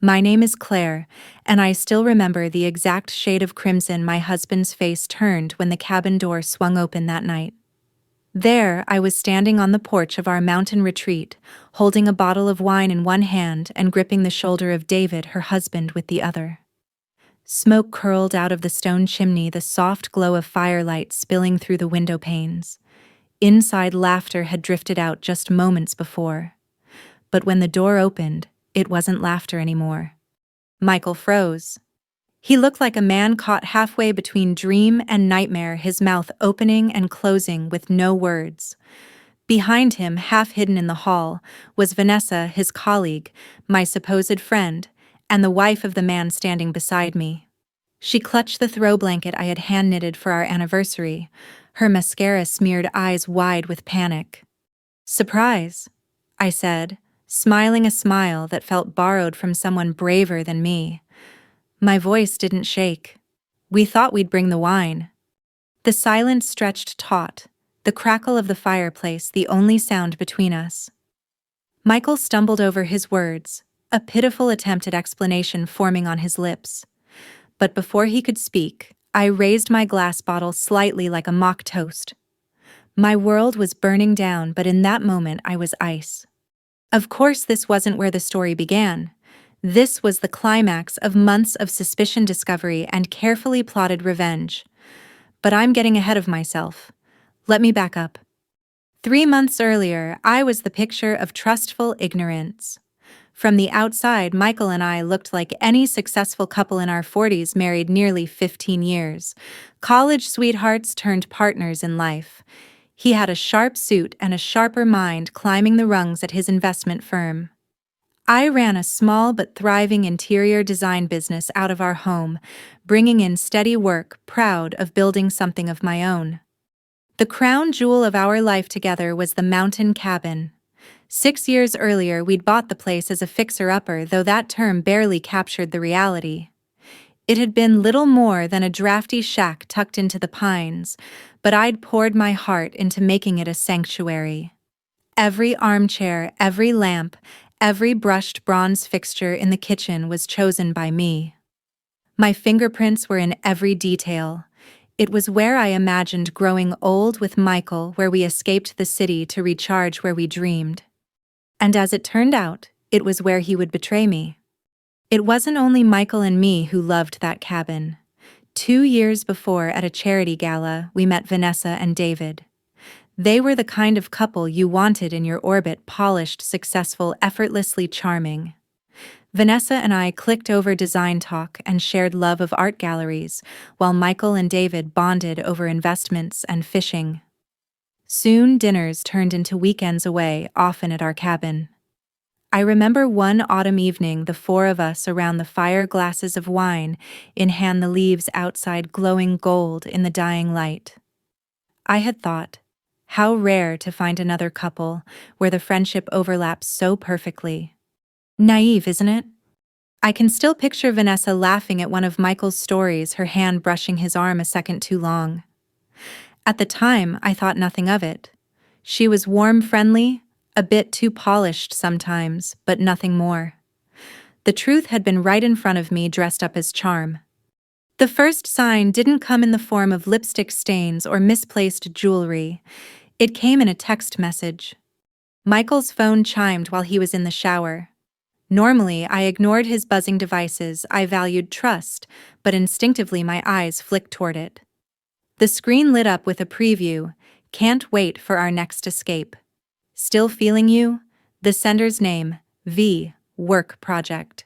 My name is Claire, and I still remember the exact shade of crimson my husband's face turned when the cabin door swung open that night. There, I was standing on the porch of our mountain retreat, holding a bottle of wine in one hand and gripping the shoulder of David, her husband, with the other. Smoke curled out of the stone chimney, the soft glow of firelight spilling through the window panes. Inside, laughter had drifted out just moments before. But when the door opened, it wasn't laughter anymore. Michael froze. He looked like a man caught halfway between dream and nightmare, his mouth opening and closing with no words. Behind him, half hidden in the hall, was Vanessa, his colleague, my supposed friend, and the wife of the man standing beside me. She clutched the throw blanket I had hand-knitted for our anniversary, her mascara-smeared eyes wide with panic. "Surprise," I said, smiling a smile that felt borrowed from someone braver than me. My voice didn't shake. "We thought we'd bring the wine." The silence stretched taut, the crackle of the fireplace the only sound between us. Michael stumbled over his words, a pitiful attempt at explanation forming on his lips. But before he could speak, I raised my glass bottle slightly like a mock toast. My world was burning down, but in that moment I was ice. Of course, this wasn't where the story began. This was the climax of months of suspicion, discovery, and carefully plotted revenge. But I'm getting ahead of myself. Let me back up. 3 months earlier, I was the picture of trustful ignorance. From the outside, Michael and I looked like any successful couple in our 40s, married nearly 15 years. College sweethearts turned partners in life. He had a sharp suit and a sharper mind, climbing the rungs at his investment firm. I ran a small but thriving interior design business out of our home, bringing in steady work, proud of building something of my own. The crown jewel of our life together was the mountain cabin. 6 years earlier, we'd bought the place as a fixer-upper, though that term barely captured the reality. It had been little more than a drafty shack tucked into the pines, but I'd poured my heart into making it a sanctuary. Every armchair, every lamp, every brushed bronze fixture in the kitchen was chosen by me. My fingerprints were in every detail. It was where I imagined growing old with Michael, where we escaped the city to recharge, where we dreamed. And as it turned out, it was where he would betray me. It wasn't only Michael and me who loved that cabin. 2 years before, at a charity gala, we met Vanessa and David. They were the kind of couple you wanted in your orbit: polished, successful, effortlessly charming. Vanessa and I clicked over design talk and shared love of art galleries, while Michael and David bonded over investments and fishing. Soon, dinners turned into weekends away, often at our cabin. I remember one autumn evening, the 4 of us around the fire, glasses of wine in hand, the leaves outside glowing gold in the dying light. I had thought, how rare to find another couple where the friendship overlaps so perfectly. Naive, isn't it? I can still picture Vanessa laughing at one of Michael's stories, her hand brushing his arm a second too long. At the time, I thought nothing of it. She was warm, friendly, a bit too polished sometimes, but nothing more. The truth had been right in front of me, dressed up as charm. The first sign didn't come in the form of lipstick stains or misplaced jewelry. It came in a text message. Michael's phone chimed while he was in the shower. Normally, I ignored his buzzing devices. I valued trust, but instinctively my eyes flicked toward it. The screen lit up with a preview. "Can't wait for our next escape. Still feeling you?" The sender's name, V. Work Project.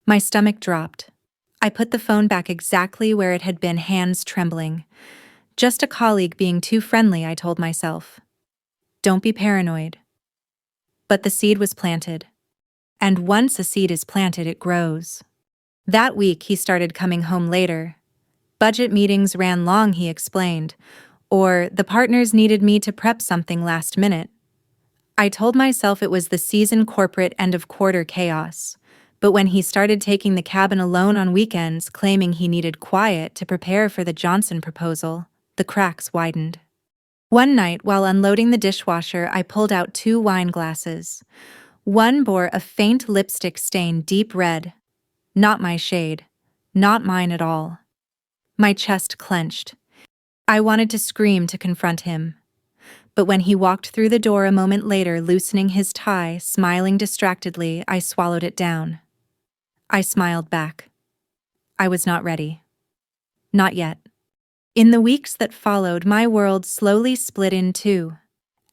My stomach dropped. I put the phone back exactly where it had been, hands trembling. Just a colleague being too friendly, I told myself. Don't be paranoid. But the seed was planted. And once a seed is planted, it grows. That week, he started coming home later. Budget meetings ran long, he explained, or the partners needed me to prep something last minute. I told myself it was the season, corporate end-of-quarter chaos. But when he started taking the cabin alone on weekends, claiming he needed quiet to prepare for the Johnson proposal, the cracks widened. One night, while unloading the dishwasher, I pulled out 2 wine glasses. One bore a faint lipstick stain deep red. Not my shade. Not mine at all. My chest clenched. I wanted to scream to confront him. But when he walked through the door a moment later, loosening his tie, smiling distractedly, I swallowed it down. I smiled back. I was not ready. Not yet. In the weeks that followed, my world slowly split in two.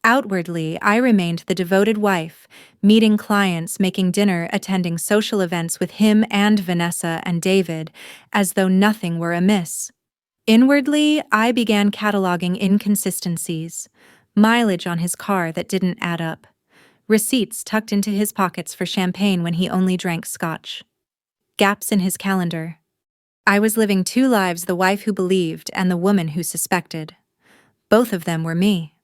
Outwardly, I remained the devoted wife, meeting clients, making dinner, attending social events with him and Vanessa and David, as though nothing were amiss. Inwardly, I began cataloging inconsistencies, mileage on his car that didn't add up, receipts tucked into his pockets for champagne when he only drank scotch, gaps in his calendar. I was living two lives, the wife who believed and the woman who suspected. Both of them were me.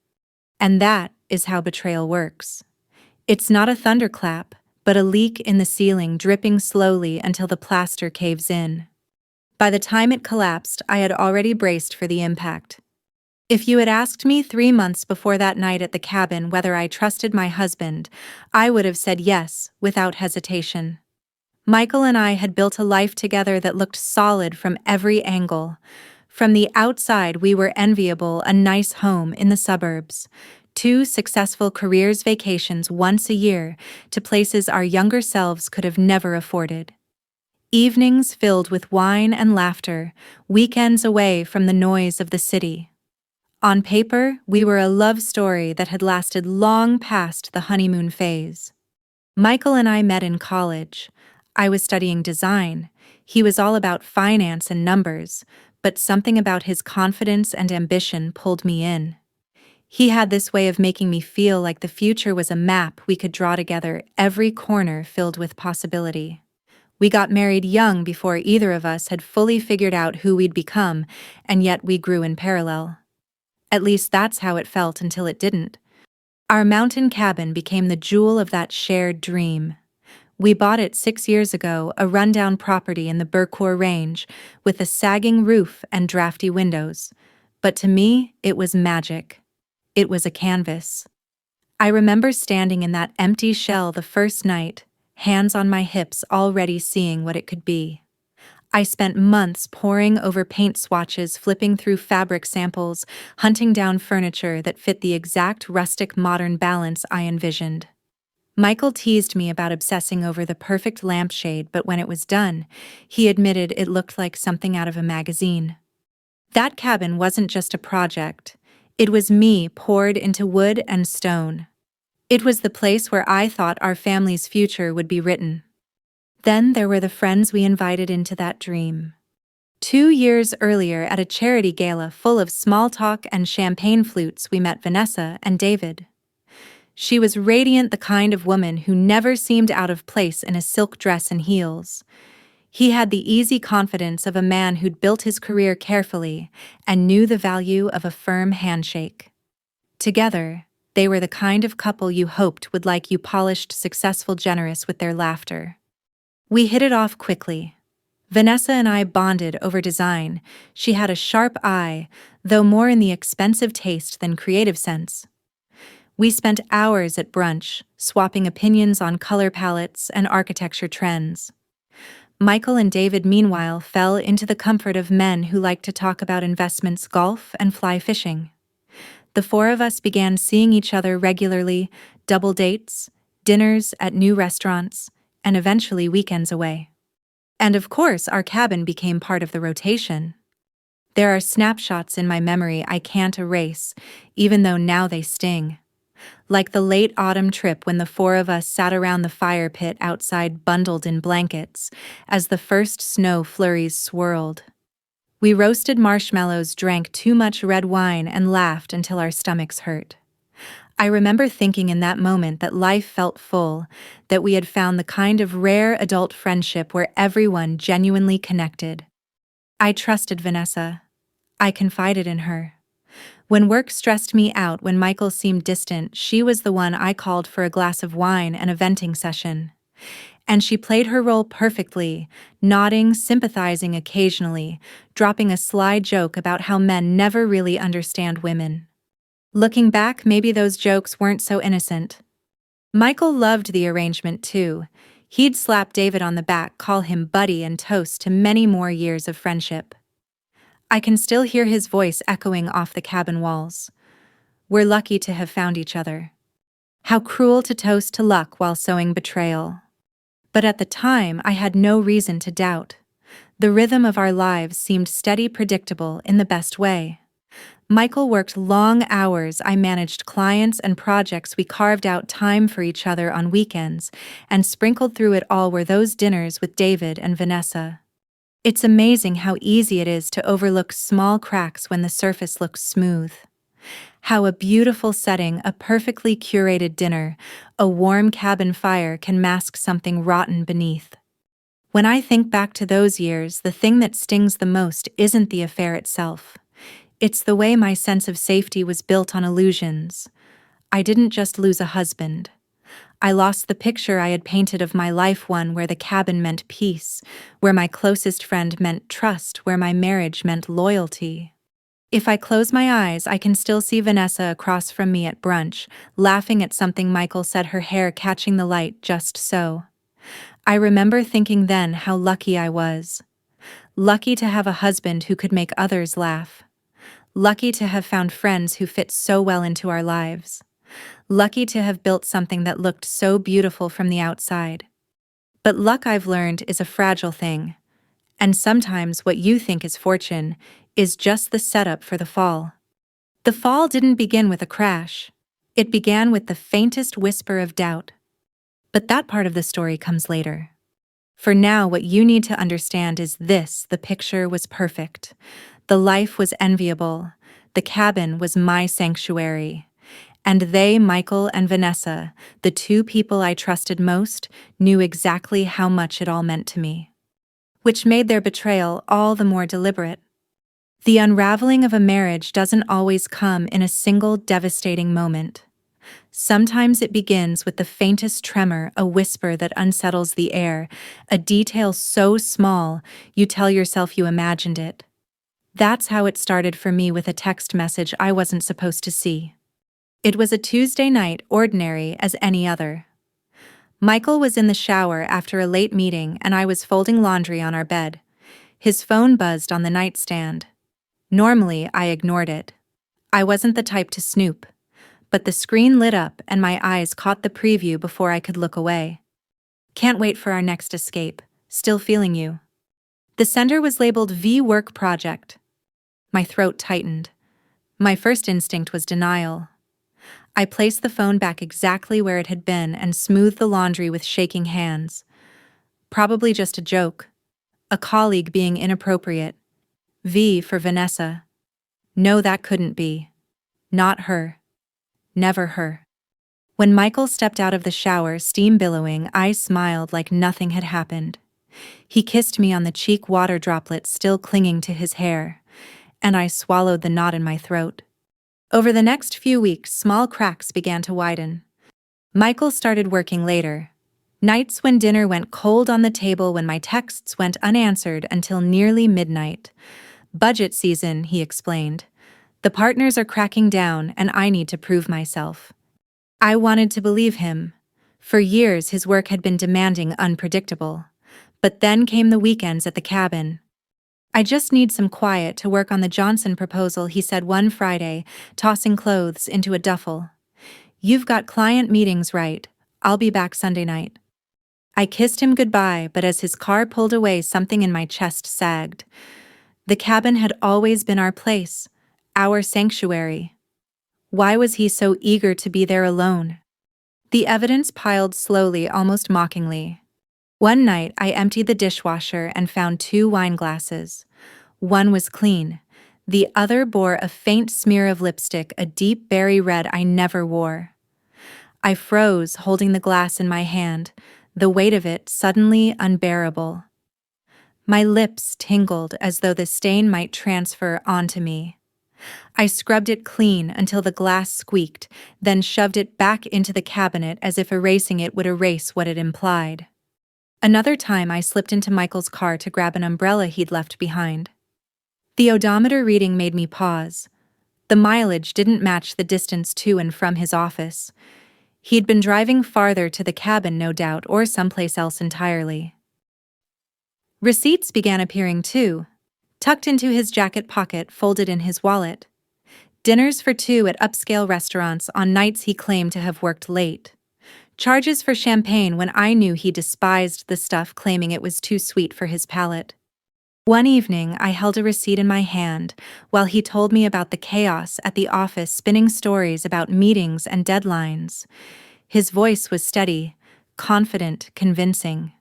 And that is how betrayal works. It's not a thunderclap, but a leak in the ceiling dripping slowly until the plaster caves in. By the time it collapsed, I had already braced for the impact. If you had asked me 3 months before that night at the cabin whether I trusted my husband, I would have said yes, without hesitation. Michael and I had built a life together that looked solid from every angle. From the outside, we were enviable, a nice home in the suburbs, 2 successful careers, vacations once a year to places our younger selves could have never afforded. Evenings filled with wine and laughter, weekends away from the noise of the city. On paper, we were a love story that had lasted long past the honeymoon phase. Michael and I met in college. I was studying design. He was all about finance and numbers, but something about his confidence and ambition pulled me in. He had this way of making me feel like the future was a map we could draw together, every corner filled with possibility. We got married young before either of us had fully figured out who we'd become, and yet we grew in parallel. At least that's how it felt until it didn't. Our mountain cabin became the jewel of that shared dream. We bought it 6 years ago, a rundown property in the Burcourt Range, with a sagging roof and drafty windows. But to me, it was magic. It was a canvas. I remember standing in that empty shell the first night, hands on my hips, already seeing what it could be. I spent months poring over paint swatches, flipping through fabric samples, hunting down furniture that fit the exact rustic modern balance I envisioned. Michael teased me about obsessing over the perfect lampshade, but when it was done, he admitted it looked like something out of a magazine. That cabin wasn't just a project. It was me poured into wood and stone. It was the place where I thought our family's future would be written. Then there were the friends we invited into that dream. 2 years earlier, at a charity gala full of small talk and champagne flutes, we met Vanessa and David. She was radiant, the kind of woman who never seemed out of place in a silk dress and heels. He had the easy confidence of a man who'd built his career carefully and knew the value of a firm handshake. Together, they were the kind of couple you hoped would like you, polished, successful, generous with their laughter. We hit it off quickly. Vanessa and I bonded over design. She had a sharp eye, though more in the expensive taste than creative sense. We spent hours at brunch, swapping opinions on color palettes and architecture trends. Michael and David, meanwhile, fell into the comfort of men who liked to talk about investments, golf, and fly fishing. The 4 of us began seeing each other regularly, double dates, dinners at new restaurants, and eventually weekends away. And of course, our cabin became part of the rotation. There are snapshots in my memory I can't erase, even though now they sting. Like the late autumn trip when the 4 of us sat around the fire pit outside, bundled in blankets, as the first snow flurries swirled. We roasted marshmallows, drank too much red wine, and laughed until our stomachs hurt. I remember thinking in that moment that life felt full, that we had found the kind of rare adult friendship where everyone genuinely connected. I trusted Vanessa. I confided in her. When work stressed me out, when Michael seemed distant, she was the one I called for a glass of wine and a venting session. And she played her role perfectly, nodding, sympathizing occasionally, dropping a sly joke about how men never really understand women. Looking back, maybe those jokes weren't so innocent. Michael loved the arrangement too. He'd slap David on the back, call him buddy, and toast to many more years of friendship. I can still hear his voice echoing off the cabin walls. We're lucky to have found each other. How cruel to toast to luck while sowing betrayal. But at the time, I had no reason to doubt. The rhythm of our lives seemed steady, predictable in the best way. Michael worked long hours, I managed clients and projects, we carved out time for each other on weekends, and sprinkled through it all were those dinners with David and Vanessa. It's amazing how easy it is to overlook small cracks when the surface looks smooth. How a beautiful setting, a perfectly curated dinner, a warm cabin fire can mask something rotten beneath. When I think back to those years, the thing that stings the most isn't the affair itself. It's the way my sense of safety was built on illusions. I didn't just lose a husband. I lost the picture I had painted of my life, one where the cabin meant peace, where my closest friend meant trust, where my marriage meant loyalty. If I close my eyes, I can still see Vanessa across from me at brunch, laughing at something Michael said, her hair catching the light just so. I remember thinking then how lucky I was. Lucky to have a husband who could make others laugh. Lucky to have found friends who fit so well into our lives. Lucky to have built something that looked so beautiful from the outside. But luck, I've learned, is a fragile thing. And sometimes what you think is fortune is just the setup for the fall. The fall didn't begin with a crash. It began with the faintest whisper of doubt. But that part of the story comes later. For now, what you need to understand is this: the picture was perfect. The life was enviable. The cabin was my sanctuary. And they, Michael and Vanessa, the two people I trusted most, knew exactly how much it all meant to me. Which made their betrayal all the more deliberate. The unraveling of a marriage doesn't always come in a single devastating moment. Sometimes it begins with the faintest tremor, a whisper that unsettles the air, a detail so small you tell yourself you imagined it. That's how it started for me, with a text message I wasn't supposed to see. It was a Tuesday night, ordinary as any other. Michael was in the shower after a late meeting and I was folding laundry on our bed. His phone buzzed on the nightstand. Normally, I ignored it. I wasn't the type to snoop. But the screen lit up and my eyes caught the preview before I could look away. Can't wait for our next escape. Still feeling you. The sender was labeled V Work Project. My throat tightened. My first instinct was denial. I placed the phone back exactly where it had been and smoothed the laundry with shaking hands. Probably just a joke. A colleague being inappropriate. V for Vanessa. No, that couldn't be. Not her. Never her. When Michael stepped out of the shower, steam billowing, I smiled like nothing had happened. He kissed me on the cheek, water droplets still clinging to his hair, and I swallowed the knot in my throat. Over the next few weeks, small cracks began to widen. Michael started working later. Nights when dinner went cold on the table, when my texts went unanswered until nearly midnight. Budget season, he explained. The partners are cracking down and I need to prove myself. I wanted to believe him. For years his work had been demanding, unpredictable. But then came the weekends at the cabin. I just need some quiet to work on the Johnson proposal, he said one Friday, tossing clothes into a duffel. You've got client meetings, right? I'll be back Sunday night. I kissed him goodbye, but as his car pulled away, something in my chest sagged. The cabin had always been our place. Our sanctuary. Why was he so eager to be there alone? The evidence piled slowly, almost mockingly. One night, I emptied the dishwasher and found 2 wine glasses. One was clean. The other bore a faint smear of lipstick, a deep berry red I never wore. I froze, holding the glass in my hand, the weight of it suddenly unbearable. My lips tingled as though the stain might transfer onto me. I scrubbed it clean until the glass squeaked, then shoved it back into the cabinet as if erasing it would erase what it implied. Another time I slipped into Michael's car to grab an umbrella he'd left behind. The odometer reading made me pause. The mileage didn't match the distance to and from his office. He'd been driving farther to the cabin, no doubt, or someplace else entirely. Receipts began appearing too, tucked into his jacket pocket, folded in his wallet. Dinners for two at upscale restaurants on nights he claimed to have worked late. Charges for champagne when I knew he despised the stuff, claiming it was too sweet for his palate. One evening, I held a receipt in my hand while he told me about the chaos at the office, spinning stories about meetings and deadlines. His voice was steady, confident, convincing.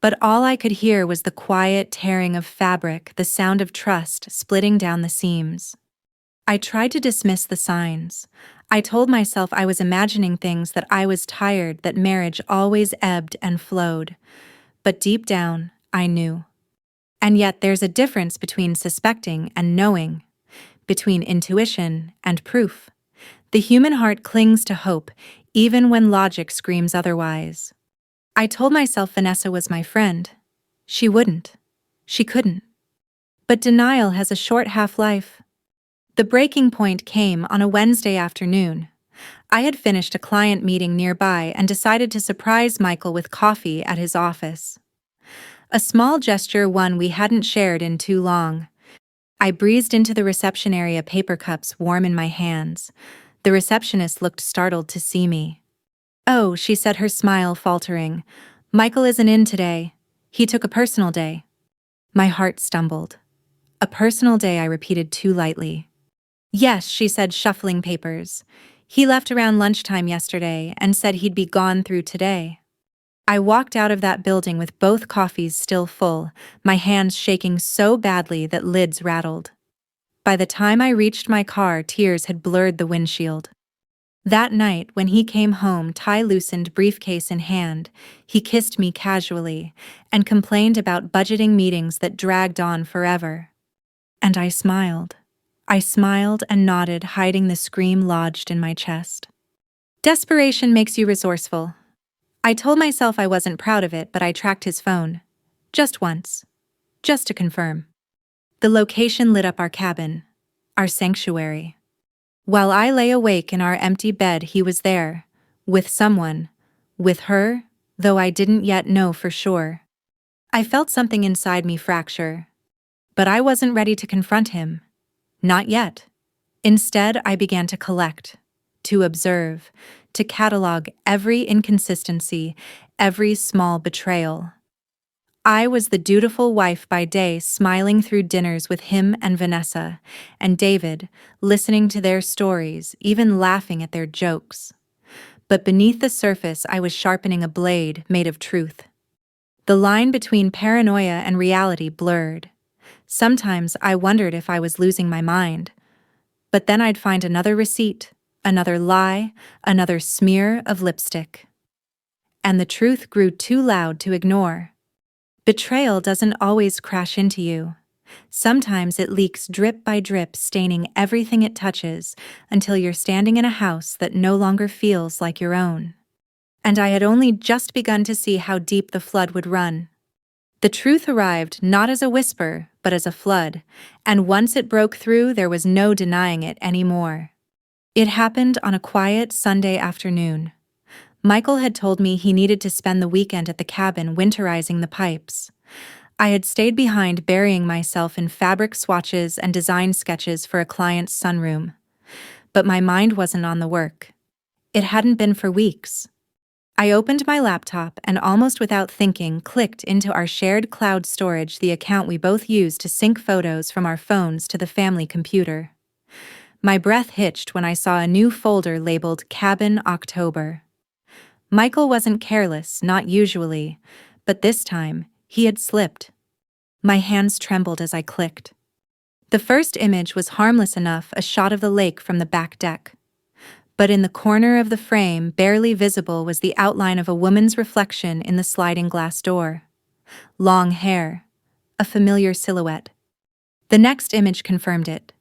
But all I could hear was the quiet tearing of fabric, the sound of trust splitting down the seams. I tried to dismiss the signs. I told myself I was imagining things, that I was tired, that marriage always ebbed and flowed. But deep down, I knew. And yet there's a difference between suspecting and knowing, between intuition and proof. The human heart clings to hope, even when logic screams otherwise. I told myself Vanessa was my friend. She wouldn't. She couldn't. But denial has a short half-life. The breaking point came on a Wednesday afternoon. I had finished a client meeting nearby and decided to surprise Michael with coffee at his office. A small gesture, one we hadn't shared in too long. I breezed into the reception area, paper cups warm in my hands. The receptionist looked startled to see me. "Oh," she said, her smile faltering. "Michael isn't in today. He took a personal day." My heart stumbled. "A personal day," I repeated too lightly. "Yes," she said, shuffling papers. "He left around lunchtime yesterday and said he'd be gone through today." I walked out of that building with both coffees still full, my hands shaking so badly that lids rattled. By the time I reached my car, tears had blurred the windshield. That night, when he came home, tie loosened, briefcase in hand, he kissed me casually and complained about budgeting meetings that dragged on forever. And I smiled. I smiled and nodded, hiding the scream lodged in my chest. Desperation makes you resourceful. I told myself I wasn't proud of it, but I tracked his phone. Just once. Just to confirm. The location lit up our cabin. Our sanctuary. While I lay awake in our empty bed, he was there. With someone. With her, though I didn't yet know for sure. I felt something inside me fracture. But I wasn't ready to confront him. Not yet. Instead, I began to collect. To observe. To catalog every inconsistency, every small betrayal. I was the dutiful wife by day, smiling through dinners with him and Vanessa, and David, listening to their stories, even laughing at their jokes. But beneath the surface, I was sharpening a blade made of truth. The line between paranoia and reality blurred. Sometimes I wondered if I was losing my mind. But then I'd find another receipt, another lie, another smear of lipstick. And the truth grew too loud to ignore. Betrayal doesn't always crash into you. Sometimes it leaks drip by drip, staining everything it touches, until you're standing in a house that no longer feels like your own. And I had only just begun to see how deep the flood would run. The truth arrived not as a whisper, but as a flood, and once it broke through, there was no denying it anymore. It happened on a quiet Sunday afternoon. Michael had told me he needed to spend the weekend at the cabin winterizing the pipes. I had stayed behind, burying myself in fabric swatches and design sketches for a client's sunroom. But my mind wasn't on the work. It hadn't been for weeks. I opened my laptop and, almost without thinking, clicked into our shared cloud storage, the account we both use to sync photos from our phones to the family computer. My breath hitched when I saw a new folder labeled Cabin October. Michael wasn't careless, not usually, but this time, he had slipped. My hands trembled as I clicked. The first image was harmless enough, a shot of the lake from the back deck. But in the corner of the frame, barely visible, was the outline of a woman's reflection in the sliding glass door. Long hair. A familiar silhouette. The next image confirmed it.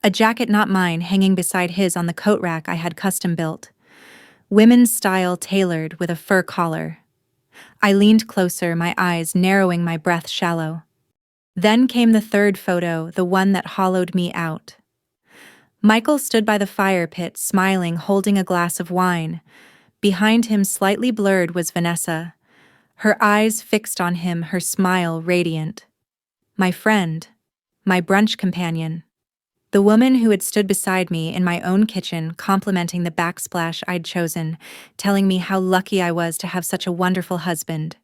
A jacket not mine hanging beside his on the coat rack I had custom built. Women's style, tailored with a fur collar. I leaned closer, my eyes narrowing, my breath shallow. Then came the third photo, the one that hollowed me out. Michael stood by the fire pit, smiling, holding a glass of wine. Behind him, slightly blurred, was Vanessa, her eyes fixed on him, her smile radiant. My friend. My brunch companion. The woman who had stood beside me in my own kitchen, complimenting the backsplash I'd chosen, telling me how lucky I was to have such a wonderful husband.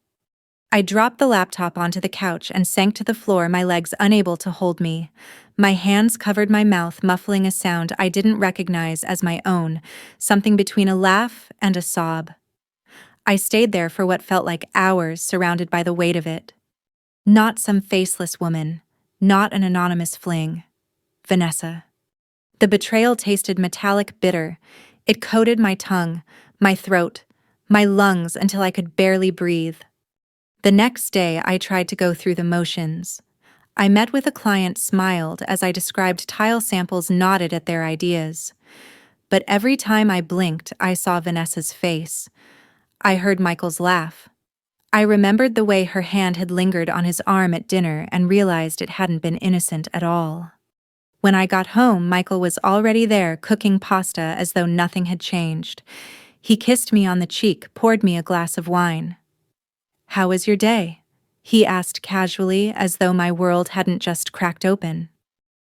I dropped the laptop onto the couch and sank to the floor, my legs unable to hold me. My hands covered my mouth, muffling a sound I didn't recognize as my own, something between a laugh and a sob. I stayed there for what felt like hours, surrounded by the weight of it. Not some faceless woman, not an anonymous fling. Vanessa. The betrayal tasted metallic bitter. It coated my tongue, my throat, my lungs until I could barely breathe. The next day, I tried to go through the motions. I met with a client, smiled as I described tile samples, nodded at their ideas. But every time I blinked, I saw Vanessa's face. I heard Michael's laugh. I remembered the way her hand had lingered on his arm at dinner and realized it hadn't been innocent at all. When I got home, Michael was already there, cooking pasta as though nothing had changed. He kissed me on the cheek, poured me a glass of wine. "How was your day?" he asked casually, as though my world hadn't just cracked open.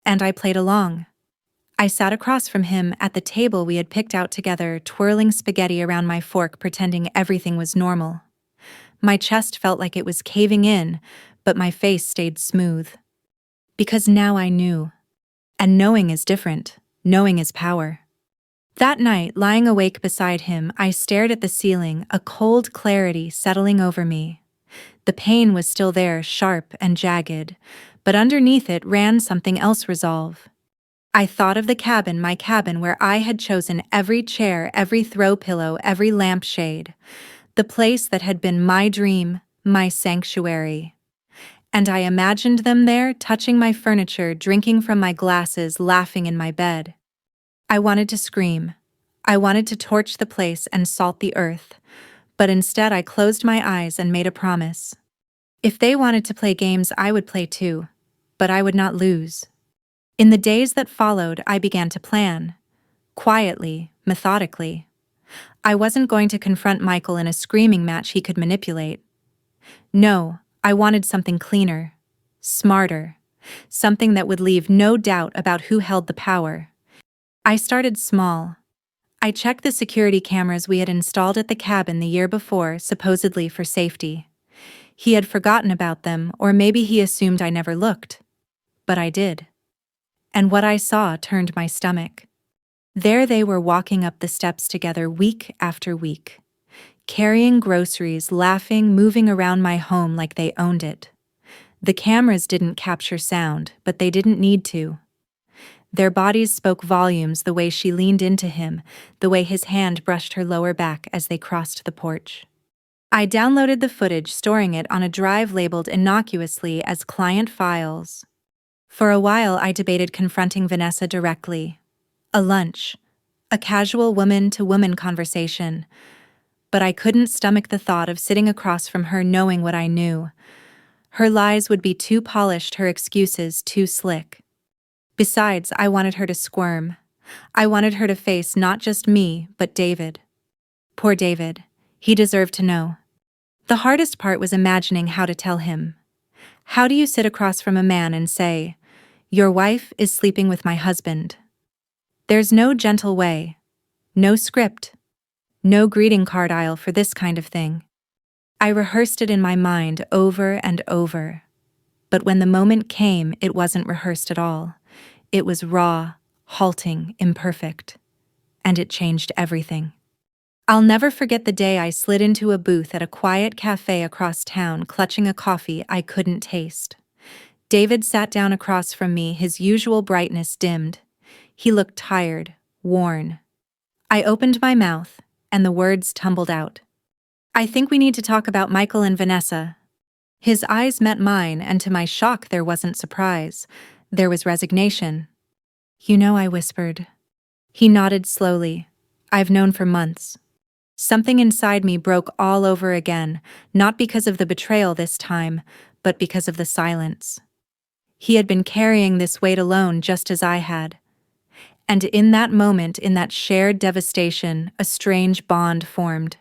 And I played along. I sat across from him at the table we had picked out together, twirling spaghetti around my fork, pretending everything was normal. My chest felt like it was caving in, but my face stayed smooth. Because now I knew. And knowing is different. Knowing is power. That night, lying awake beside him, I stared at the ceiling, a cold clarity settling over me. The pain was still there, sharp and jagged, but underneath it ran something else, resolve. I thought of the cabin, my cabin, where I had chosen every chair, every throw pillow, every lampshade. The place that had been my dream, my sanctuary. And I imagined them there, touching my furniture, drinking from my glasses, laughing in my bed. I wanted to scream. I wanted to torch the place and salt the earth. But instead I closed my eyes and made a promise. If they wanted to play games, I would play too. But I would not lose. In the days that followed, I began to plan. Quietly, methodically. I wasn't going to confront Michael in a screaming match he could manipulate. No. I wanted something cleaner, smarter, something that would leave no doubt about who held the power. I started small. I checked the security cameras we had installed at the cabin the year before, supposedly for safety. He had forgotten about them, or maybe he assumed I never looked. But I did. And what I saw turned my stomach. There they were, walking up the steps together week after week. Carrying groceries, laughing, moving around my home like they owned it. The cameras didn't capture sound, but they didn't need to. Their bodies spoke volumes, the way she leaned into him, the way his hand brushed her lower back as they crossed the porch. I downloaded the footage, storing it on a drive labeled innocuously as client files. For a while I debated confronting Vanessa directly. A lunch. A casual woman-to-woman conversation. But I couldn't stomach the thought of sitting across from her knowing what I knew. Her lies would be too polished, her excuses too slick. Besides, I wanted her to squirm. I wanted her to face not just me, but David. Poor David. He deserved to know. The hardest part was imagining how to tell him. How do you sit across from a man and say, "Your wife is sleeping with my husband"? There's no gentle way. No script. No greeting card aisle for this kind of thing. I rehearsed it in my mind over and over. But when the moment came, it wasn't rehearsed at all. It was raw, halting, imperfect. And it changed everything. I'll never forget the day I slid into a booth at a quiet cafe across town, clutching a coffee I couldn't taste. David sat down across from me, his usual brightness dimmed. He looked tired, worn. I opened my mouth, and the words tumbled out. "I think we need to talk about Michael and Vanessa." His eyes met mine, and to my shock there wasn't surprise. There was resignation. "You know," I whispered. He nodded slowly. "I've known for months." Something inside me broke all over again, not because of the betrayal this time, but because of the silence. He had been carrying this weight alone, just as I had. And in that moment, in that shared devastation, a strange bond formed.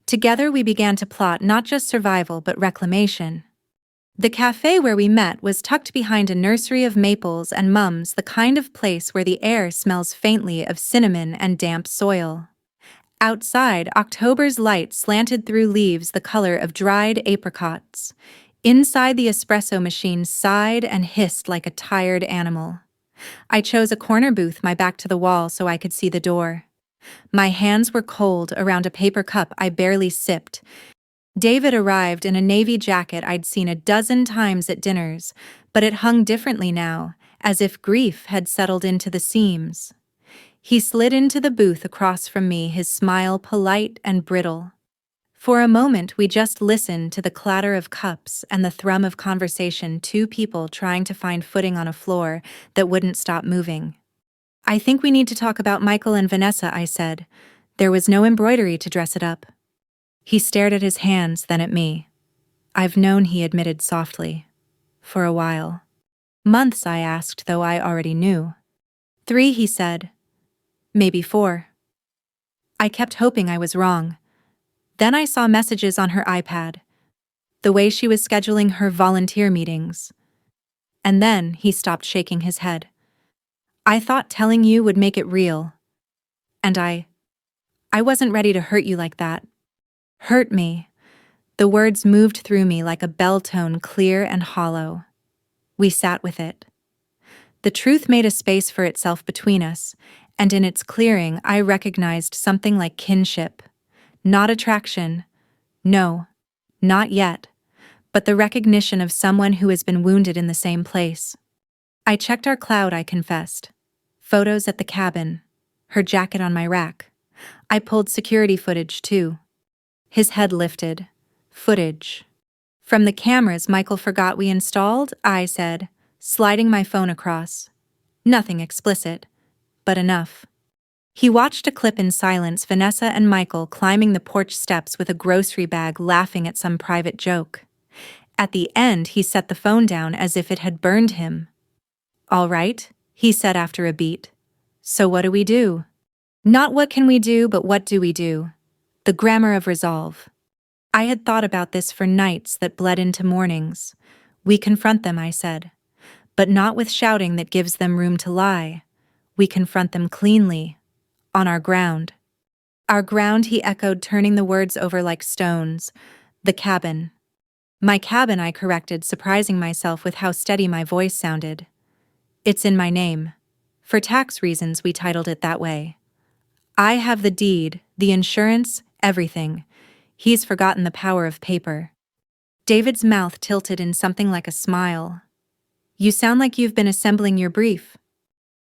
Together we began to plot not just survival but reclamation. The cafe where we met was tucked behind a nursery of maples and mums, the kind of place where the air smells faintly of cinnamon and damp soil. Outside, October's light slanted through leaves the color of dried apricots. Inside, the espresso machine sighed and hissed like a tired animal. I chose a corner booth, my back to the wall, so I could see the door. My hands were cold around a paper cup I barely sipped. David arrived in a navy jacket I'd seen a dozen times at dinners, but it hung differently now, as if grief had settled into the seams. He slid into the booth across from me, his smile polite and brittle. For a moment, we just listened to the clatter of cups and the thrum of conversation, two people trying to find footing on a floor that wouldn't stop moving. "I think we need to talk about Michael and Vanessa," I said. There was no embroidery to dress it up. He stared at his hands, then at me. "I've known," he admitted softly. "For a while." "Months?" I asked, though I already knew. "3," he said. "Maybe 4. I kept hoping I was wrong. Then I saw messages on her iPad, the way she was scheduling her volunteer meetings. And then he stopped, shaking his head. "I thought telling you would make it real. And I wasn't ready to hurt you like that." "Hurt me." The words moved through me like a bell tone, clear and hollow. We sat with it. The truth made a space for itself between us, and in its clearing I recognized something like kinship. Not attraction, no, not yet, but the recognition of someone who has been wounded in the same place. I checked our cloud, I confessed. Photos at the cabin, her jacket on my rack. I pulled security footage too. His head lifted. "Footage. From the cameras Michael forgot we installed?" I said, sliding my phone across. "Nothing explicit, but enough." He watched a clip in silence, Vanessa and Michael climbing the porch steps with a grocery bag, laughing at some private joke. At the end, he set the phone down as if it had burned him. "All right," he said after a beat. "So what do we do?" Not what can we do, but what do we do? The grammar of resolve. I had thought about this for nights that bled into mornings. "We confront them," I said. "But not with shouting that gives them room to lie. We confront them cleanly. On our ground." "Our ground," he echoed, turning the words over like stones. "The cabin." "My cabin," I corrected, surprising myself with how steady my voice sounded. "It's in my name. For tax reasons, we titled it that way. I have the deed, the insurance, everything. He's forgotten the power of paper." David's mouth tilted in something like a smile. "You sound like you've been assembling your brief."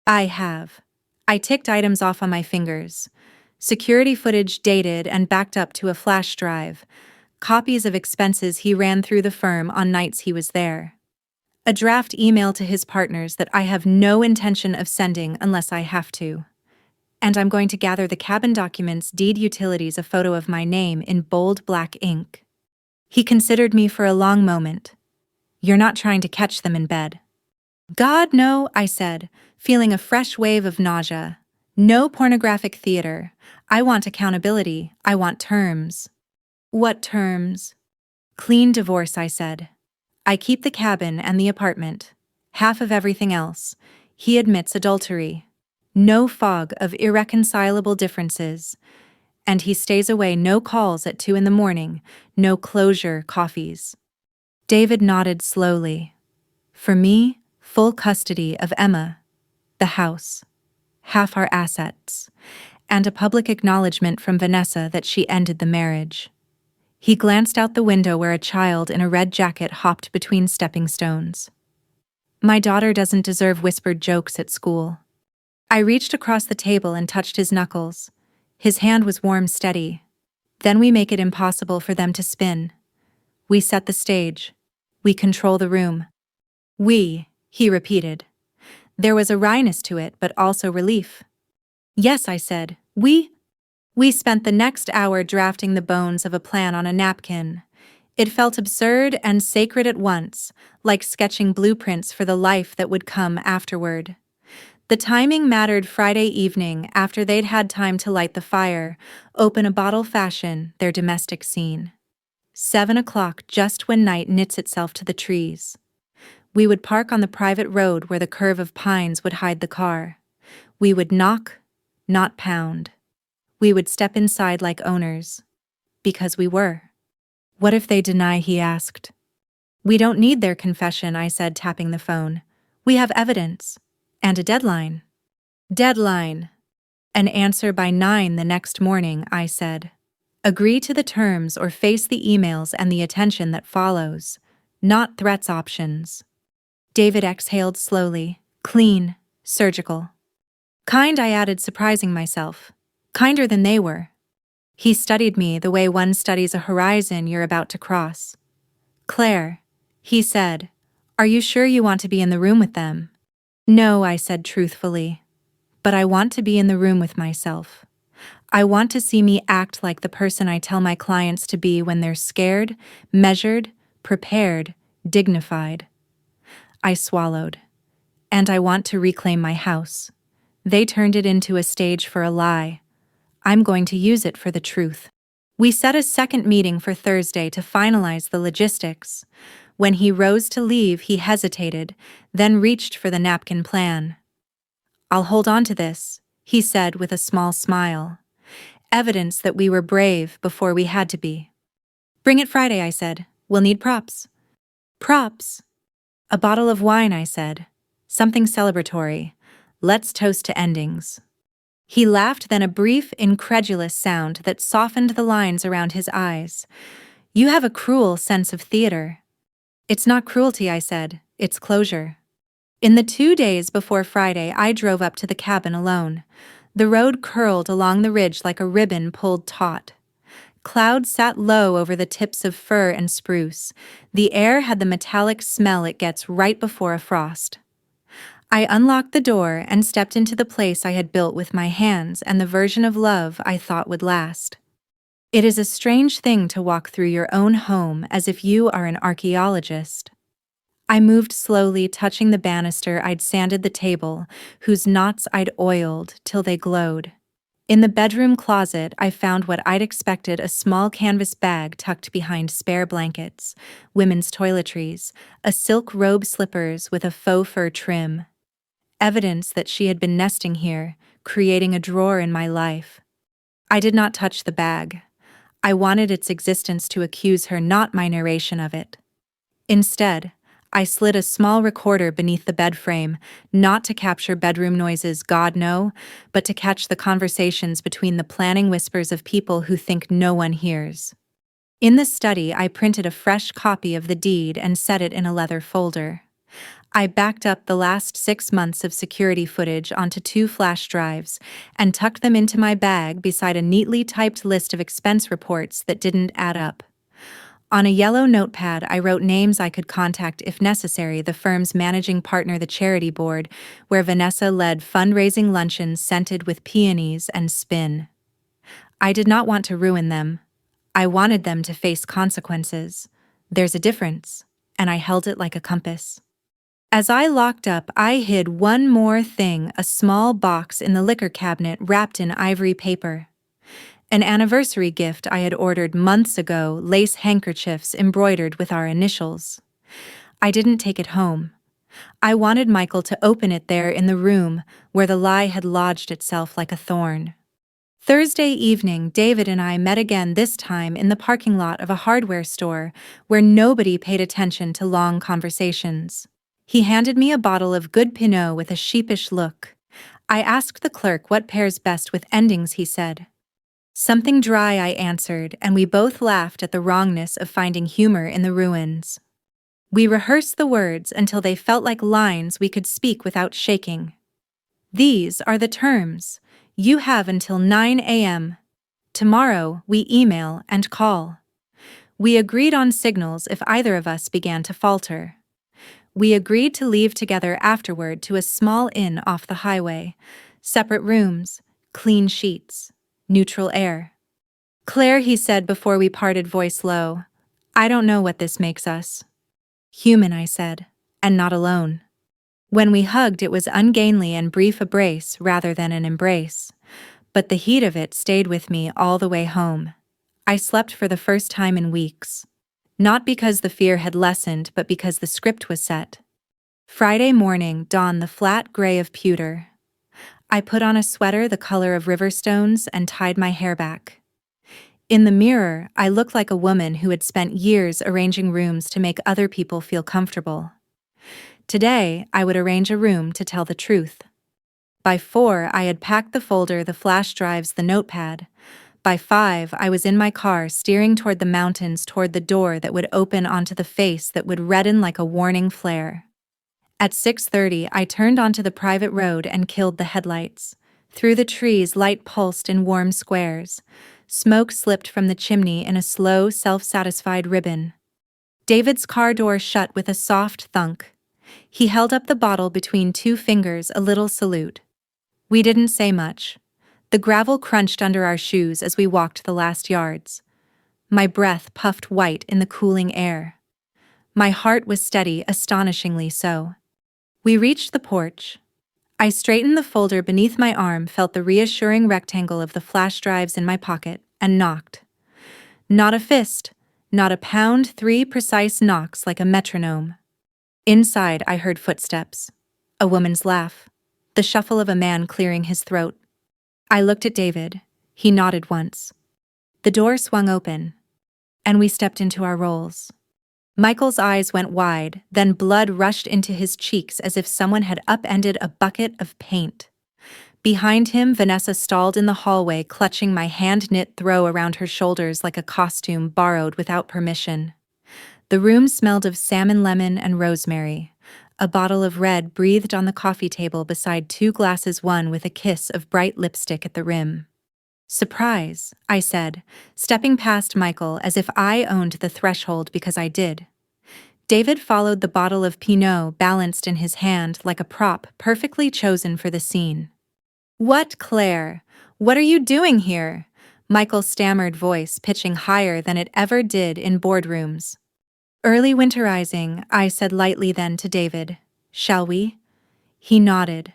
"I have." I ticked items off on my fingers. Security footage dated and backed up to a flash drive. Copies of expenses he ran through the firm on nights he was there. A draft email to his partners that I have no intention of sending unless I have to. And I'm going to gather the cabin documents, deed, utilities, a photo of my name in bold black ink. He considered me for a long moment. "You're not trying to catch them in bed?" "God, no," I said, feeling a fresh wave of nausea. "No pornographic theater. I want accountability. I want terms." "What terms?" "Clean divorce," I said. "I keep the cabin and the apartment. Half of everything else. He admits adultery. No fog of irreconcilable differences. And he stays away, no calls at 2 a.m, no closure coffees." David nodded slowly. "For me, full custody of Emma, the house, half our assets, and a public acknowledgement from Vanessa that she ended the marriage." He glanced out the window where a child in a red jacket hopped between stepping stones. "My daughter doesn't deserve whispered jokes at school." I reached across the table and touched his knuckles. His hand was warm, steady. "Then we make it impossible for them to spin. We set the stage. We control the room." "We," he repeated. There was a wryness to it, but also relief. "Yes," I said. We spent the next hour drafting the bones of a plan on a napkin. It felt absurd and sacred at once, like sketching blueprints for the life that would come afterward. The timing mattered. Friday evening, after they'd had time to light the fire, open a bottle fashion, their domestic scene. 7 o'clock, just when night knits itself to the trees. We would park on the private road where the curve of pines would hide the car. We would knock, not pound. We would step inside like owners. Because we were. What if they deny? He asked. We don't need their confession, I said, tapping the phone. We have evidence. And a deadline. Deadline. An answer by 9 the next morning, I said. Agree to the terms or face the emails and the attention that follows. Not threats options. David exhaled slowly, clean, surgical. Kind, I added, surprising myself. Kinder than they were. He studied me the way one studies a horizon you're about to cross. Claire, he said, are you sure you want to be in the room with them? No, I said truthfully. But I want to be in the room with myself. I want to see me act like the person I tell my clients to be when they're scared, measured, prepared, dignified. I swallowed. And I want to reclaim my house. They turned it into a stage for a lie. I'm going to use it for the truth. We set a second meeting for Thursday to finalize the logistics. When he rose to leave, he hesitated, then reached for the napkin plan. I'll hold on to this, he said with a small smile. Evidence that we were brave before we had to be. Bring it Friday, I said. We'll need props. Props? A bottle of wine, I said. Something celebratory. Let's toast to endings. He laughed, then a brief, incredulous sound that softened the lines around his eyes. You have a cruel sense of theater. It's not cruelty, I said. It's closure. In the 2 days before Friday, I drove up to the cabin alone. The road curled along the ridge like a ribbon pulled taut. Clouds sat low over the tips of fir and spruce. The air had the metallic smell it gets right before a frost. I unlocked the door and stepped into the place I had built with my hands and the version of love I thought would last. It is a strange thing to walk through your own home as if you are an archaeologist. I moved slowly, touching the banister I'd sanded the table, whose knots I'd oiled till they glowed. In the bedroom closet, I found what I'd expected: a small canvas bag tucked behind spare blankets, women's toiletries, a silk robe, slippers with a faux fur trim. Evidence that she had been nesting here, creating a drawer in my life. I did not touch the bag. I wanted its existence to accuse her, not my narration of it. Instead, I slid a small recorder beneath the bed frame, not to capture bedroom noises, God no, but to catch the conversations between the planning whispers of people who think no one hears. In the study, I printed a fresh copy of the deed and set it in a leather folder. I backed up the last 6 months of security footage onto 2 flash drives and tucked them into my bag beside a neatly typed list of expense reports that didn't add up. On a yellow notepad, I wrote names I could contact if necessary: the firm's managing partner, the charity board, where Vanessa led fundraising luncheons scented with peonies and spin. I did not want to ruin them. I wanted them to face consequences. There's a difference, and I held it like a compass. As I locked up, I hid one more thing: a small box in the liquor cabinet wrapped in ivory paper. An anniversary gift I had ordered months ago, lace handkerchiefs embroidered with our initials. I didn't take it home. I wanted Michael to open it there in the room where the lie had lodged itself like a thorn. Thursday evening, David and I met again, this time in the parking lot of a hardware store where nobody paid attention to long conversations. He handed me a bottle of good Pinot with a sheepish look. I asked the clerk what pairs best with endings, he said. Something dry, I answered, and we both laughed at the wrongness of finding humor in the ruins. We rehearsed the words until they felt like lines we could speak without shaking. These are the terms. You have until 9 a.m. Tomorrow, we email and call. We agreed on signals if either of us began to falter. We agreed to leave together afterward to a small inn off the highway. Separate rooms, clean sheets, neutral air. Claire, he said before we parted, voice low, I don't know what this makes us. Human, I said, and not alone. When we hugged, it was ungainly and brief embrace rather than an embrace. But the heat of it stayed with me all the way home. I slept for the first time in weeks. Not because the fear had lessened, but because the script was set. Friday morning dawned the flat gray of pewter. I put on a sweater the color of river stones and tied my hair back. In the mirror, I looked like a woman who had spent years arranging rooms to make other people feel comfortable. Today, I would arrange a room to tell the truth. By 4, I had packed the folder, the flash drives, the notepad. By 5, I was in my car, steering toward the mountains, toward the door that would open onto the face that would redden like a warning flare. At 6:30, I turned onto the private road and killed the headlights. Through the trees, light pulsed in warm squares. Smoke slipped from the chimney in a slow, self-satisfied ribbon. David's car door shut with a soft thunk. He held up the bottle between 2 fingers, a little salute. We didn't say much. The gravel crunched under our shoes as we walked the last yards. My breath puffed white in the cooling air. My heart was steady, astonishingly so. We reached the porch. I straightened the folder beneath my arm, felt the reassuring rectangle of the flash drives in my pocket, and knocked. Not a fist, not a pound, 3 precise knocks like a metronome. Inside, I heard footsteps. A woman's laugh. The shuffle of a man clearing his throat. I looked at David. He nodded once. The door swung open, and we stepped into our roles. Michael's eyes went wide, then blood rushed into his cheeks as if someone had upended a bucket of paint. Behind him, Vanessa stalled in the hallway, clutching my hand-knit throw around her shoulders like a costume borrowed without permission. The room smelled of salmon, lemon, and rosemary. A bottle of red breathed on the coffee table beside 2 glasses, one with a kiss of bright lipstick at the rim. Surprise, I said, stepping past Michael as if I owned the threshold because I did. David followed the bottle of Pinot balanced in his hand like a prop perfectly chosen for the scene. "What, Claire? What are you doing here?" Michael's stammered voice pitching higher than it ever did in boardrooms. "Early winterizing," I said lightly then to David. "Shall we?" He nodded.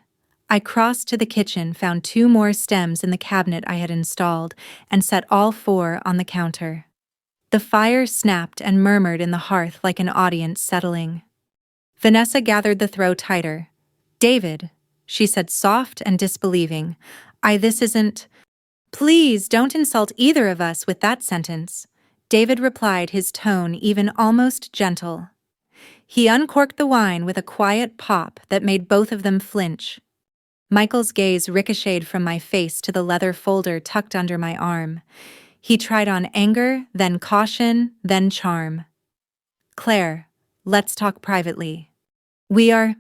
I crossed to the kitchen, found 2 more stems in the cabinet I had installed, and set all 4 on the counter. The fire snapped and murmured in the hearth like an audience settling. Vanessa gathered the throw tighter. "David," she said, soft and disbelieving, "this isn't—" "Please don't insult either of us with that sentence," David replied, his tone even almost gentle. He uncorked the wine with a quiet pop that made both of them flinch. Michael's gaze ricocheted from my face to the leather folder tucked under my arm. He tried on anger, then caution, then charm. "Claire, let's talk privately." "We are,"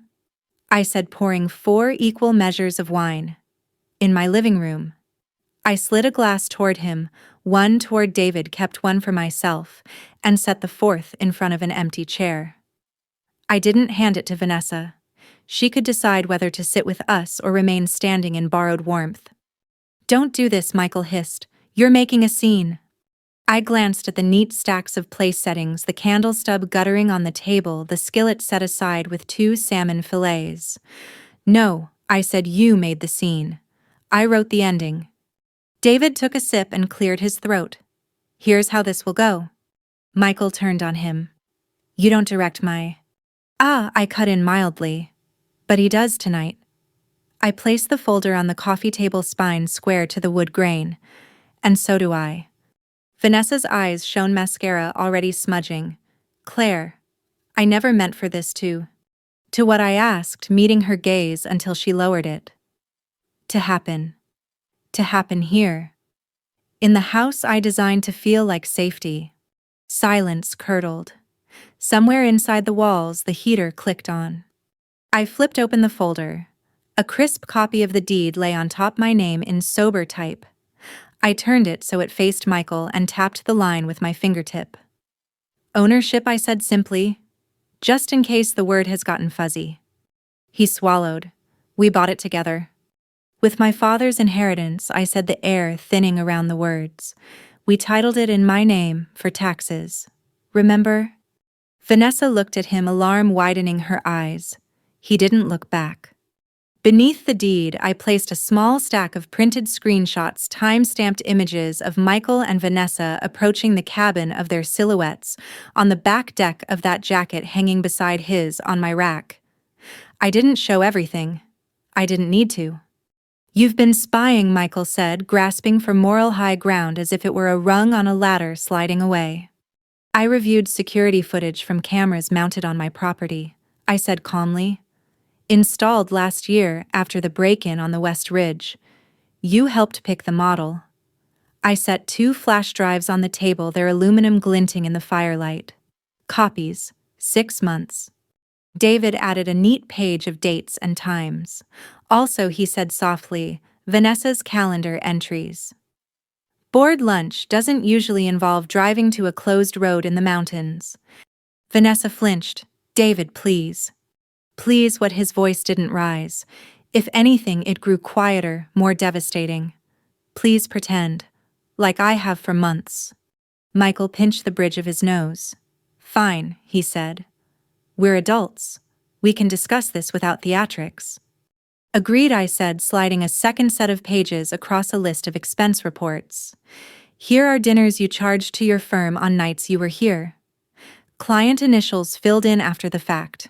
I said, pouring 4 equal measures of wine. "In my living room." I slid a glass toward him, one toward David, kept one for myself, and set the 4th in front of an empty chair. I didn't hand it to Vanessa. She could decide whether to sit with us or remain standing in borrowed warmth. "Don't do this," Michael hissed. "You're making a scene." I glanced at the neat stacks of place settings, the candle stub guttering on the table, the skillet set aside with 2 salmon fillets. "No," I said, "you made the scene. I wrote the ending." David took a sip and cleared his throat. "Here's how this will go." Michael turned on him. "You don't direct my—" I cut in mildly. "But he does tonight." I placed the folder on the coffee table spine square to the wood grain. "And so do I." Vanessa's eyes shone, mascara already smudging. "Claire, I never meant for this to what I asked, meeting her gaze until she lowered it. To happen. To happen here. In the house I designed to feel like safety." Silence curdled. Somewhere inside the walls, the heater clicked on. I flipped open the folder. A crisp copy of the deed lay on top, my name in sober type. I turned it so it faced Michael and tapped the line with my fingertip. "Ownership," I said simply, just in case the word has gotten fuzzy. He swallowed. "We bought it together." "With my father's inheritance," I said, the air thinning around the words. "We titled it in my name for taxes. Remember?" Vanessa looked at him, alarm widening her eyes. He didn't look back. Beneath the deed, I placed a small stack of printed screenshots, time-stamped images of Michael and Vanessa approaching the cabin of their silhouettes on the back deck of that jacket hanging beside his on my rack. I didn't show everything. I didn't need to. "You've been spying," Michael said, grasping for moral high ground as if it were a rung on a ladder sliding away. "I reviewed security footage from cameras mounted on my property," I said calmly. "Installed last year after the break-in on the West Ridge. You helped pick the model." I set 2 flash drives on the table, their aluminum glinting in the firelight. "Copies, 6 months." David added a neat page of dates and times. "Also," he said softly, "Vanessa's calendar entries." "Board lunch doesn't usually involve driving to a closed road in the mountains." Vanessa flinched. "David, please." Please, what his voice didn't rise. If anything, it grew quieter, more devastating. "Please pretend. Like I have for months." Michael pinched the bridge of his nose. "Fine," he said. "We're adults. We can discuss this without theatrics." "Agreed," I said, sliding a second set of pages across a list of expense reports. "Here are dinners you charged to your firm on nights you were here." Client initials filled in after the fact.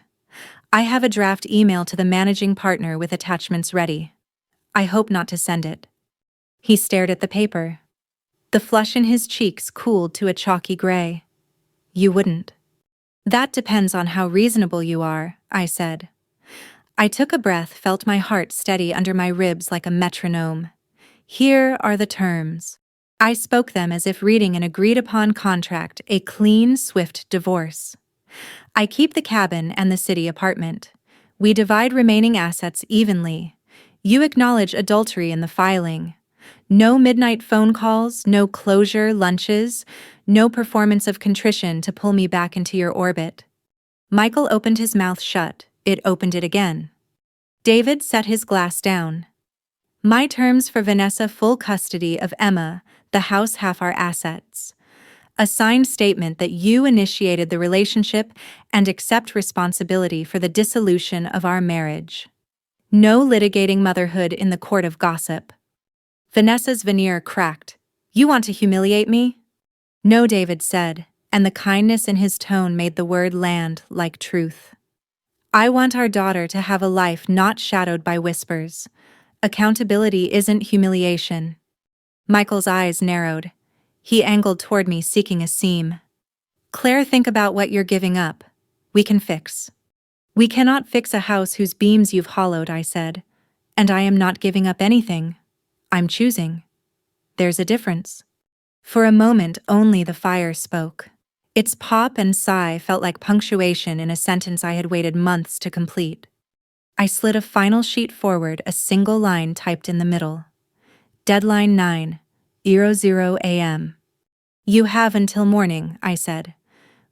"I have a draft email to the managing partner with attachments ready. I hope not to send it." He stared at the paper. The flush in his cheeks cooled to a chalky gray. "You wouldn't." "That depends on how reasonable you are," I said. I took a breath, felt my heart steady under my ribs like a metronome. "Here are the terms." I spoke them as if reading an agreed-upon contract, a clean, swift divorce. "I keep the cabin and the city apartment. We divide remaining assets evenly. You acknowledge adultery in the filing. No midnight phone calls, no closure lunches, no performance of contrition to pull me back into your orbit." Michael opened his mouth shut. It opened it again. David set his glass down. "My terms for Vanessa: full custody of Emma, the house, half our assets. A signed statement that you initiated the relationship and accept responsibility for the dissolution of our marriage. No litigating motherhood in the court of gossip." Vanessa's veneer cracked. "You want to humiliate me?" "No," David said, and the kindness in his tone made the word land like truth. "I want our daughter to have a life not shadowed by whispers. Accountability isn't humiliation." Michael's eyes narrowed. He angled toward me, seeking a seam. "Claire, think about what you're giving up. We can fix." "We cannot fix a house whose beams you've hollowed," I said. "And I am not giving up anything. I'm choosing." "There's a difference." For a moment, only the fire spoke. Its pop and sigh felt like punctuation in a sentence I had waited months to complete. I slid a final sheet forward, a single line typed in the middle. "Deadline 9:00 a.m. "You have until morning," I said.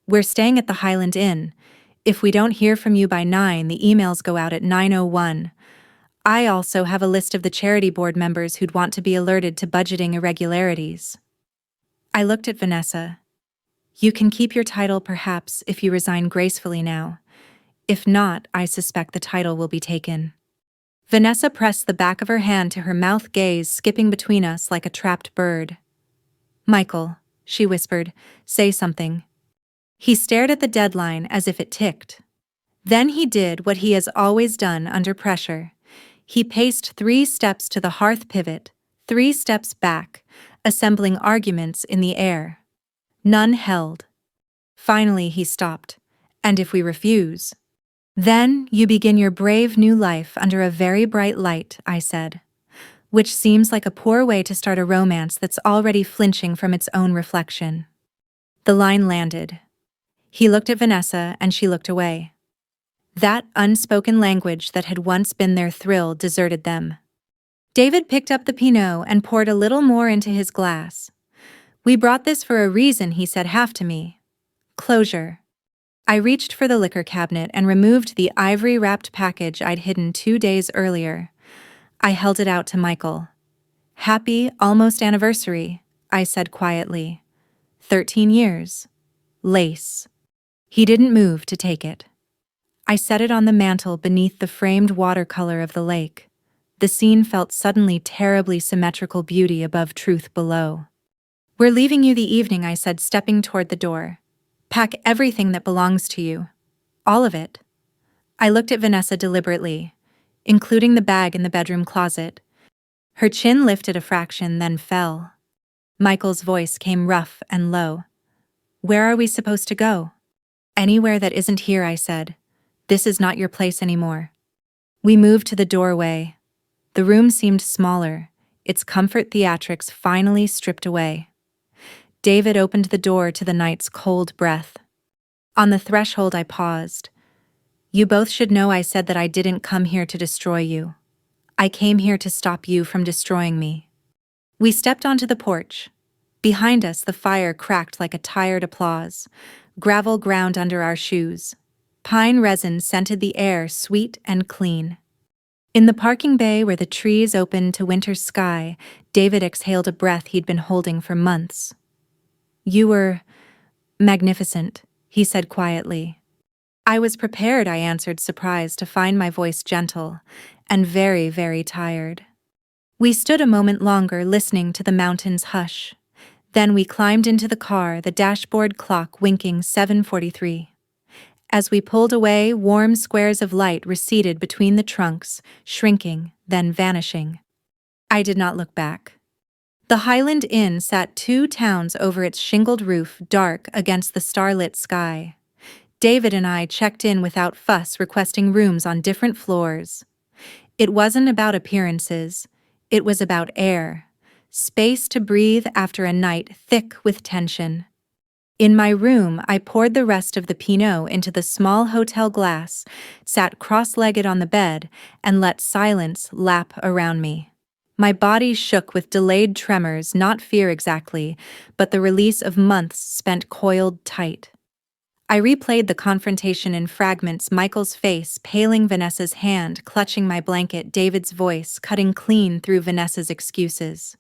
"We're staying at the Highland Inn. If we don't hear from you by 9, the emails go out at 9:01. I also have a list of the charity board members who'd want to be alerted to budgeting irregularities." I looked at Vanessa. "You can keep your title perhaps if you resign gracefully now. If not, I suspect the title will be taken." Vanessa pressed the back of her hand to her mouth, gaze skipping between us like a trapped bird. "Michael," she whispered, "say something." He stared at the deadline as if it ticked. Then he did what he has always done under pressure. He paced 3 steps to the hearth pivot, 3 steps back, assembling arguments in the air. None held. Finally he stopped. "And if we refuse?" "Then you begin your brave new life under a very bright light," I said. "Which seems like a poor way to start a romance that's already flinching from its own reflection." The line landed. He looked at Vanessa and she looked away. That unspoken language that had once been their thrill deserted them. David picked up the Pinot and poured a little more into his glass. "We brought this for a reason," he said, half to me. "Closure." I reached for the liquor cabinet and removed the ivory-wrapped package I'd hidden 2 days earlier. I held it out to Michael. "Happy, almost anniversary," I said quietly. 13 years. Lace. He didn't move to take it. I set it on the mantel beneath the framed watercolor of the lake. The scene felt suddenly terribly symmetrical beauty above truth below. "We're leaving you the evening," I said, stepping toward the door. "Pack everything that belongs to you. All of it." I looked at Vanessa deliberately, including the bag in the bedroom closet. Her chin lifted a fraction, then fell. Michael's voice came rough and low. "Where are we supposed to go?" "Anywhere that isn't here," I said. "This is not your place anymore." We moved to the doorway. The room seemed smaller, its comfort theatrics finally stripped away. David opened the door to the night's cold breath. On the threshold I paused. "You both should know," I said, "that I didn't come here to destroy you. I came here to stop you from destroying me." We stepped onto the porch. Behind us, the fire cracked like a tired applause. Gravel ground under our shoes. Pine resin scented the air, sweet and clean. In the parking bay where the trees opened to winter sky, David exhaled a breath he'd been holding for months. "You were magnificent," he said quietly. "I was prepared," I answered, surprised to find my voice gentle, "and very, very tired." We stood a moment longer, listening to the mountain's hush. Then we climbed into the car, the dashboard clock winking 7:43. As we pulled away, warm squares of light receded between the trunks, shrinking, then vanishing. I did not look back. The Highland Inn sat 2 towns over its shingled roof, dark against the starlit sky. David and I checked in without fuss, requesting rooms on different floors. It wasn't about appearances, it was about air. Space to breathe after a night thick with tension. In my room, I poured the rest of the Pinot into the small hotel glass, sat cross-legged on the bed, and let silence lap around me. My body shook with delayed tremors, not fear exactly, but the release of months spent coiled tight. I replayed the confrontation in fragments, Michael's face paling, Vanessa's hand clutching my blanket, David's voice cutting clean through Vanessa's excuses.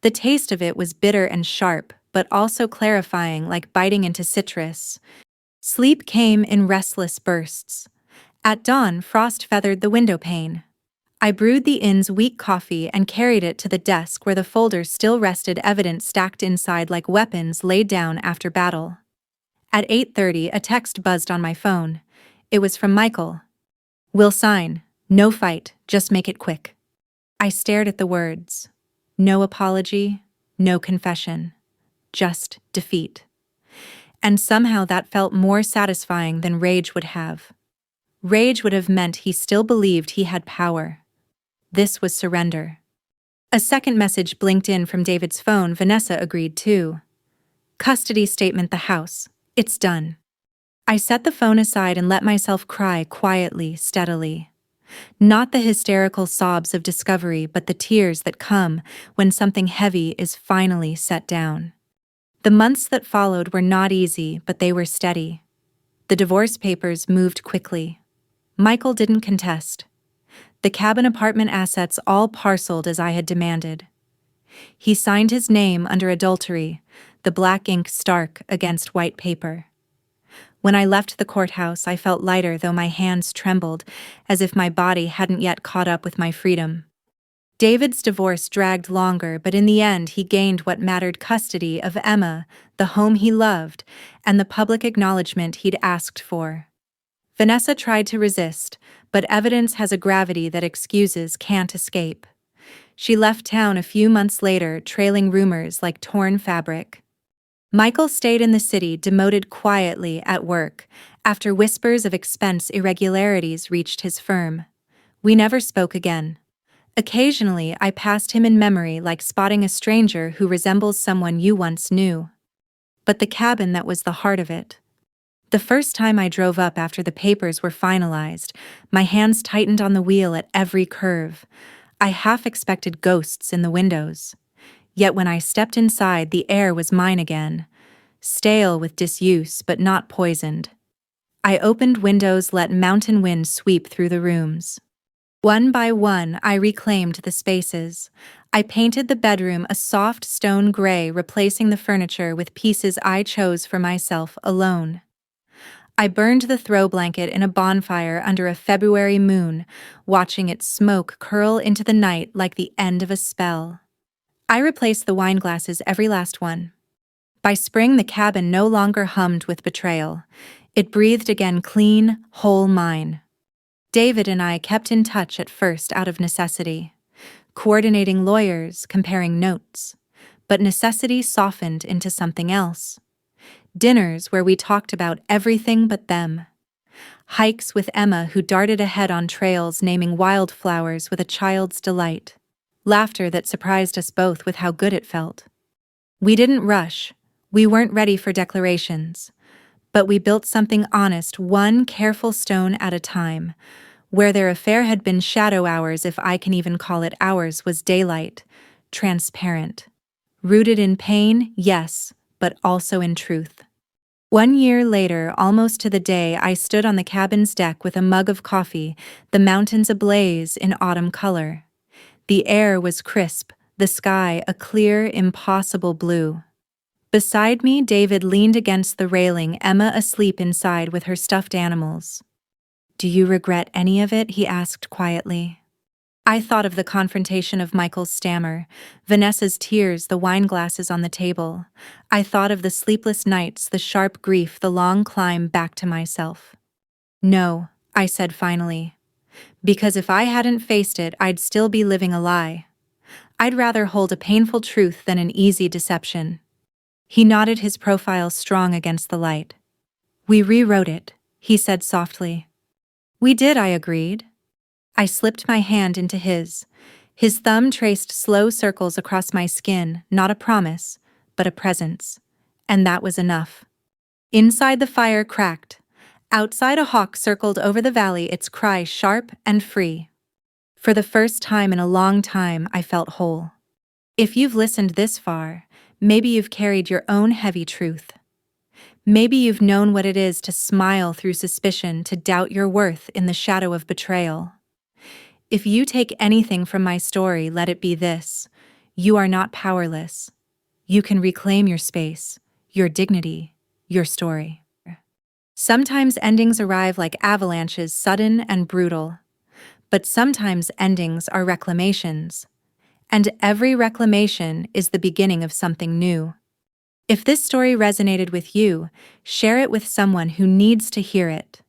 The taste of it was bitter and sharp, but also clarifying, like biting into citrus. Sleep came in restless bursts. At dawn, frost feathered the window pane. I brewed the inn's weak coffee and carried it to the desk where the folder still rested, evidence stacked inside like weapons laid down after battle. At 8:30, a text buzzed on my phone. It was from Michael. "We'll sign. No fight, just make it quick." I stared at the words. No apology, no confession. Just defeat. And somehow that felt more satisfying than rage would have. Rage would have meant he still believed he had power. This was surrender. A second message blinked in from David's phone. Vanessa agreed too. "Custody statement, the house. It's done." I set the phone aside and let myself cry quietly, steadily. Not the hysterical sobs of discovery, but the tears that come when something heavy is finally set down. The months that followed were not easy, but they were steady. The divorce papers moved quickly. Michael didn't contest. The cabin apartment assets all parceled as I had demanded. He signed his name under adultery, the black ink stark against white paper. When I left the courthouse, I felt lighter, though my hands trembled, as if my body hadn't yet caught up with my freedom. David's divorce dragged longer, but in the end he gained what mattered: custody of Emma, the home he loved, and the public acknowledgement he'd asked for. Vanessa tried to resist, but evidence has a gravity that excuses can't escape. She left town a few months later, trailing rumors like torn fabric. Michael stayed in the city, demoted quietly at work, after whispers of expense irregularities reached his firm. We never spoke again. Occasionally, I passed him in memory, like spotting a stranger who resembles someone you once knew. But the cabin, that was the heart of it. The first time I drove up after the papers were finalized, my hands tightened on the wheel at every curve. I half expected ghosts in the windows. Yet when I stepped inside, the air was mine again, stale with disuse but not poisoned. I opened windows, let mountain wind sweep through the rooms. One by one, I reclaimed the spaces. I painted the bedroom a soft stone gray, replacing the furniture with pieces I chose for myself alone. I burned the throw blanket in a bonfire under a February moon, watching its smoke curl into the night like the end of a spell. I replaced the wine glasses, every last one. By spring, the cabin no longer hummed with betrayal. It breathed again, clean, whole mine. David and I kept in touch at first out of necessity, coordinating lawyers, comparing notes. But necessity softened into something else. Dinners where we talked about everything but them. Hikes with Emma, who darted ahead on trails naming wildflowers with a child's delight. Laughter that surprised us both with how good it felt. We didn't rush. We weren't ready for declarations. But we built something honest, one careful stone at a time. Where their affair had been shadow hours, if I can even call it ours, was daylight, transparent. Rooted in pain, yes, but also in truth. 1 year later, almost to the day, I stood on the cabin's deck with a mug of coffee, the mountains ablaze in autumn color. The air was crisp, the sky a clear, impossible blue. Beside me, David leaned against the railing, Emma asleep inside with her stuffed animals. "Do you regret any of it?" he asked quietly. I thought of the confrontation, of Michael's stammer, Vanessa's tears, the wine glasses on the table. I thought of the sleepless nights, the sharp grief, the long climb back to myself. "No," I said finally, "because if I hadn't faced it, I'd still be living a lie. I'd rather hold a painful truth than an easy deception." He nodded, his profile strong against the light. "We rewrote it," he said softly. "We did," I agreed. I slipped my hand into his. His thumb traced slow circles across my skin, not a promise, but a presence. And that was enough. Inside, the fire cracked. Outside, a hawk circled over the valley, its cry sharp and free. For the first time in a long time, I felt whole. If you've listened this far, maybe you've carried your own heavy truth. Maybe you've known what it is to smile through suspicion, to doubt your worth in the shadow of betrayal. If you take anything from my story, let it be this: you are not powerless. You can reclaim your space, your dignity, your story. Sometimes endings arrive like avalanches, sudden and brutal. But sometimes endings are reclamations. And every reclamation is the beginning of something new. If this story resonated with you, share it with someone who needs to hear it.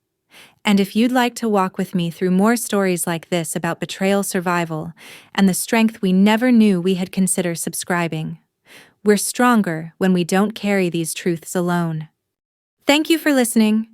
And if you'd like to walk with me through more stories like this about betrayal, survival, and the strength we never knew we had, consider subscribing. We're stronger when we don't carry these truths alone. Thank you for listening.